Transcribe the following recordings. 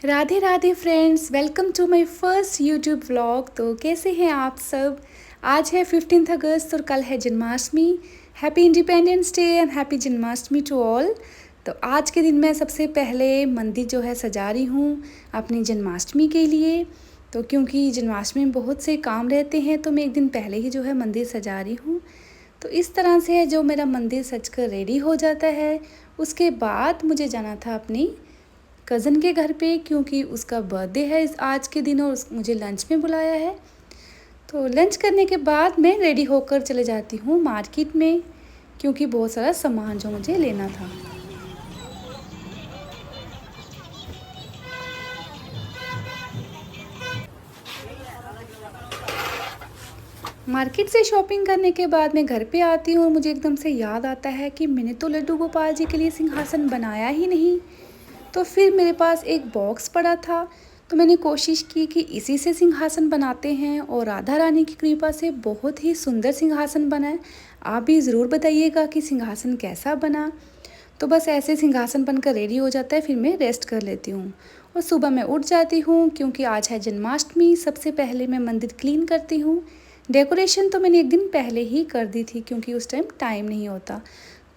Radhe Radhe friends, welcome to my first YouTube vlog. तो कैसे हैं आप सब। आज है 15 अगस्त और कल है Janmashtami. Happy Independence Day and happy Janmashtami to all. तो आज के दिन मैं सबसे पहले मंदिर जो है सजा रही हूँ अपनी जन्माष्टमी के लिए। तो क्योंकि जन्माष्टमी में बहुत से काम रहते हैं तो मैं एक दिन पहले ही जो है मंदिर सजा रही हूँ। तो इस तरह से है जो मेरा मंदिर सज कर रेडी हो जाता है। उसके बाद मुझे जाना था अपनी कज़न के घर पे क्योंकि उसका बर्थडे है इस आज के दिन और मुझे लंच में बुलाया है। तो लंच करने के बाद मैं रेडी होकर चले जाती हूँ मार्केट में क्योंकि बहुत सारा सामान जो मुझे लेना था। मार्केट से शॉपिंग करने के बाद मैं घर पे आती हूँ और मुझे एकदम से याद आता है कि मैंने तो लड्डू गोपाल जी के लिए सिंहासन बनाया ही नहीं। तो फिर मेरे पास एक बॉक्स पड़ा था तो मैंने कोशिश की कि इसी से सिंहासन बनाते हैं और राधा रानी की कृपा से बहुत ही सुंदर सिंहासन बना है। आप भी ज़रूर बताइएगा कि सिंहासन कैसा बना। तो बस ऐसे सिंहासन बनकर रेडी हो जाता है, फिर मैं रेस्ट कर लेती हूँ और सुबह मैं उठ जाती हूँ क्योंकि आज है जन्माष्टमी। सबसे पहले मैं मंदिर क्लीन करती हूँ। डेकोरेशन तो मैंने एक दिन पहले ही कर दी थी क्योंकि उस टाइम नहीं होता।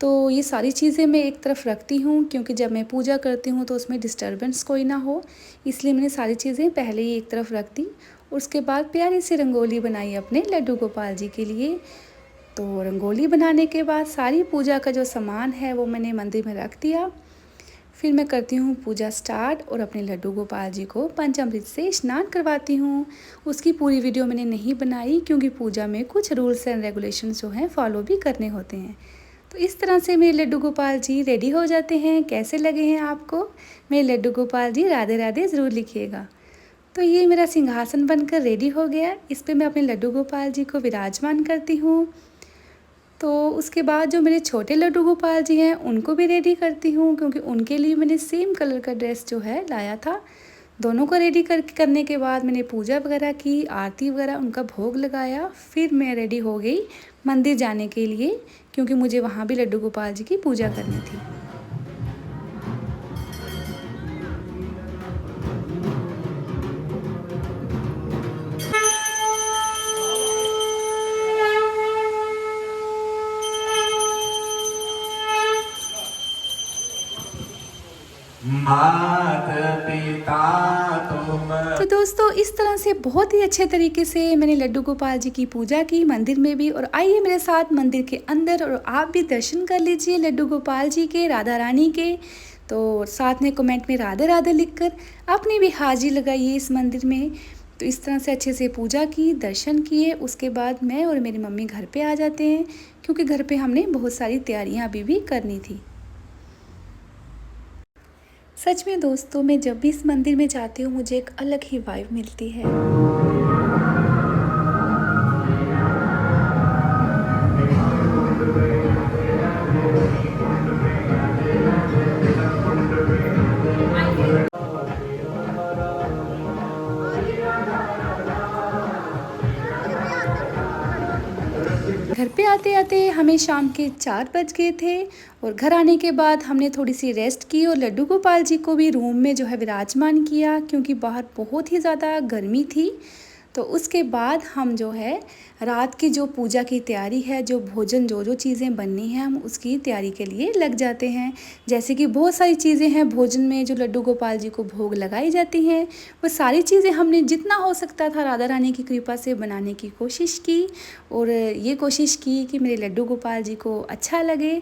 तो ये सारी चीज़ें मैं एक तरफ रखती हूँ क्योंकि जब मैं पूजा करती हूँ तो उसमें डिस्टरबेंस कोई ना हो, इसलिए मैंने सारी चीज़ें पहले ही एक तरफ रख दी। उसके बाद प्यारी सी रंगोली बनाई अपने लड्डू गोपाल जी के लिए। तो रंगोली बनाने के बाद सारी पूजा का जो सामान है वो मैंने मंदिर में रख दिया। फिर मैं करती हूँ पूजा स्टार्ट और अपने लड्डू गोपाल जी को पंचामृत से स्नान करवाती हूँ। उसकी पूरी वीडियो मैंने नहीं बनाई क्योंकि पूजा में कुछ रूल्स एंड रेगुलेशंस जो हैं फॉलो भी करने होते हैं। तो इस तरह से मेरे लड्डू गोपाल जी रेडी हो जाते हैं। कैसे लगे हैं आपको मेरे लड्डू गोपाल जी, राधे राधे ज़रूर लिखिएगा। तो ये मेरा सिंहासन बनकर रेडी हो गया। इस पे मैं अपने लड्डू गोपाल जी को विराजमान करती हूँ। तो उसके बाद जो मेरे छोटे लड्डू गोपाल जी हैं उनको भी रेडी करती हूँ क्योंकि उनके लिए मैंने सेम कलर का ड्रेस जो है लाया था। दोनों को रेडी करने के बाद मैंने पूजा वगैरह की, आरती वगैरह उनका भोग लगाया। फिर मैं रेडी हो गई मंदिर जाने के लिए क्योंकि मुझे वहाँ भी लड्डू गोपाल जी की पूजा करनी थी। मात पिता तुम। तो दोस्तों इस तरह से बहुत ही अच्छे तरीके से मैंने लड्डू गोपाल जी की पूजा की मंदिर में भी। और आइए मेरे साथ मंदिर के अंदर और आप भी दर्शन कर लीजिए लड्डू गोपाल जी के, राधा रानी के। तो साथ में कमेंट में राधे राधे लिखकर अपनी भी हाजिरी लगाइए इस मंदिर में। तो इस तरह से अच्छे से पूजा की, दर्शन किए। उसके बाद मैं और मेरी मम्मी घर पे आ जाते हैं क्योंकि घर पे हमने बहुत सारी तैयारियां अभी भी करनी थी। सच में दोस्तों, मैं जब भी इस मंदिर में जाती हूँ मुझे एक अलग ही वाइब मिलती है। घर पे आते आते हमें शाम के 4 बज गए थे और घर आने के बाद हमने थोड़ी सी रेस्ट की और लड्डू गोपाल जी को भी रूम में जो है विराजमान किया क्योंकि बाहर बहुत ही ज़्यादा गर्मी थी। तो उसके बाद हम जो है रात की जो पूजा की तैयारी है, जो भोजन जो जो चीज़ें बननी हैं हम उसकी तैयारी के लिए लग जाते हैं। जैसे कि बहुत सारी चीज़ें हैं भोजन में जो लड्डू गोपाल जी को भोग लगाई जाती हैं, वो सारी चीज़ें हमने जितना हो सकता था राधा रानी की कृपा से बनाने की कोशिश की और ये कोशिश की कि मेरे लड्डू गोपाल जी को अच्छा लगे।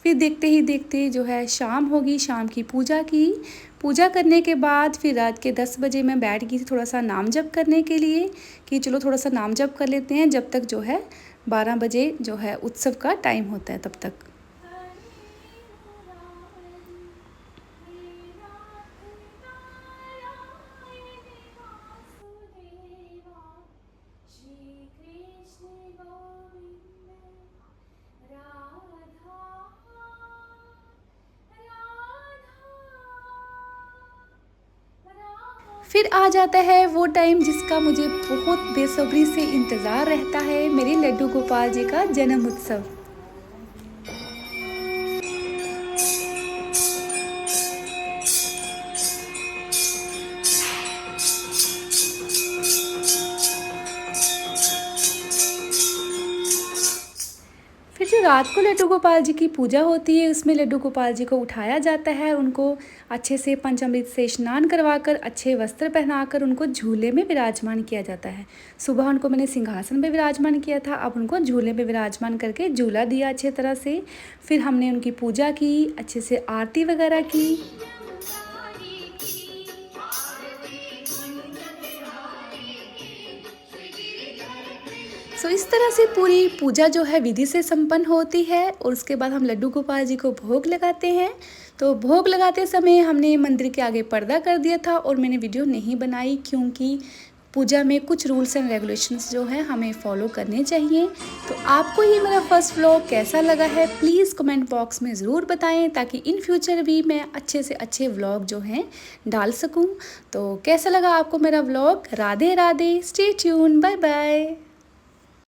फिर देखते ही देखते जो है शाम होगी, शाम की पूजा की। पूजा करने के बाद फिर रात के 10 बजे मैं बैठ गई थी थोड़ा सा नाम जप करने के लिए कि चलो थोड़ा सा नाम जप कर लेते हैं जब तक जो है 12 बजे जो है उत्सव का टाइम होता है तब तक। फिर आ जाता है वो टाइम जिसका मुझे बहुत बेसब्री से इंतज़ार रहता है, मेरे लड्डू गोपाल जी का जन्म उत्सव। जो रात को लड्डू गोपाल जी की पूजा होती है उसमें लड्डू गोपाल जी को उठाया जाता है, उनको अच्छे से पंचामृत से स्नान करवाकर अच्छे वस्त्र पहनाकर उनको झूले में विराजमान किया जाता है। सुबह उनको मैंने सिंहासन पे विराजमान किया था, अब उनको झूले में विराजमान करके झूला दिया अच्छे तरह से। फिर हमने उनकी पूजा की, अच्छे से आरती वगैरह की। इस तरह से पूरी पूजा जो है विधि से संपन्न होती है और उसके बाद हम लड्डू गोपाल जी को भोग लगाते हैं। तो भोग लगाते समय हमने मंदिर के आगे पर्दा कर दिया था और मैंने वीडियो नहीं बनाई क्योंकि पूजा में कुछ रूल्स एंड रेगुलेशंस जो है हमें फॉलो करने चाहिए। तो आपको ये मेरा फर्स्ट व्लॉग कैसा लगा है प्लीज़ कमेंट बॉक्स में ज़रूर बताएं ताकि इन फ्यूचर भी मैं अच्छे से अच्छे व्लॉग जो हैं डाल सकूं। तो कैसा लगा आपको मेरा vlog? Radhe Radhe, stay tune, bye bye.